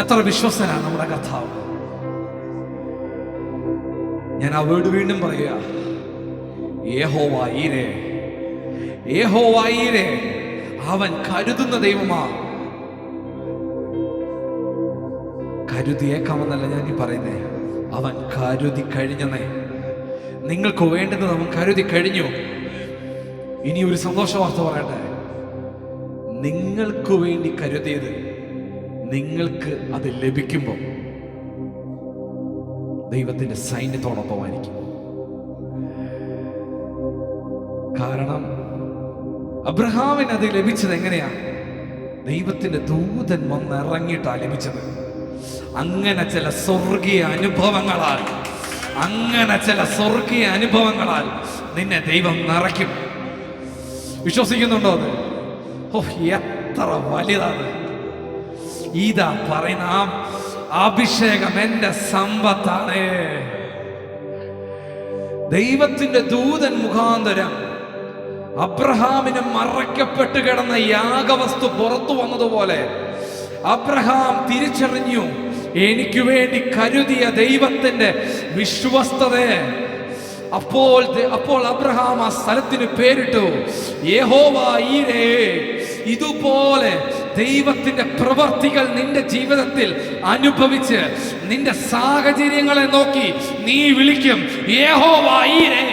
എത്ര വിശ്വസ്തനാണ് നമ്മുടെ കർത്താവ്. ഞാൻ ആ വേർഡ് വീണ്ടും പറയുക, യഹോവ ഈരേ, യഹോവ ഈരേ. അവൻ കരുതുന്ന ദൈവമാ. കരുതിയേക്കാമെന്നല്ല ഞാൻ ഈ പറയുന്നേ, അവൻ കരുതി കഴിഞ്ഞെന്നേ. നിങ്ങൾക്ക് വേണ്ടുന്നത് അവൻ കരുതി കഴിഞ്ഞു. ഇനി ഒരു സന്തോഷ വാർത്ത പറയട്ടെ, നിങ്ങൾക്ക് വേണ്ടി കരുതിയത് നിങ്ങൾക്ക് അത് ലഭിക്കുമ്പോൾ ദൈവത്തിന്റെ സൈന്യത്തോടൊപ്പമായിരിക്കും. കാരണം അബ്രഹാമിന് അത് ലഭിച്ചത് എങ്ങനെയാ? ദൈവത്തിന്റെ ദൂതൻ വന്നിറങ്ങിയിട്ടാ ലഭിച്ചത്. അങ്ങനെ ചില സ്വർഗീയ അനുഭവങ്ങളാൽ നിന്നെ ദൈവം നിറയ്ക്കും. വിശ്വസിക്കുന്നുണ്ടോ അത്? ഓ, എത്ര വലുതാണ്! ഇതാ പറയുന്ന ആ അഭിഷേകം എന്റെ സമ്പത്താണ്. ദൈവത്തിന്റെ ദൂതൻ മുഖാന്തരം അബ്രഹാമിന് മറയ്ക്കപ്പെട്ട് കിടന്ന യാഗവസ്തു പുറത്തു വന്നതുപോലെ അബ്രഹാം തിരിച്ചറിഞ്ഞു, എനിക്ക് വേണ്ടി കരുതിയ ദൈവത്തിന്റെ വിശ്വസ്തതയെ. അപ്പോൾ അബ്രഹാം ആ സ്ഥലത്തിന് പേരിട്ടു യഹോവ ഈരേ. ഇതുപോലെ ദൈവത്തിന്റെ പ്രവർത്തികൾ നിന്റെ ജീവിതത്തിൽ അനുഭവിച്ച് നിന്റെ സാഹചര്യങ്ങളെ നോക്കി നീ വിളിക്കും, യഹോവ ഈരേ.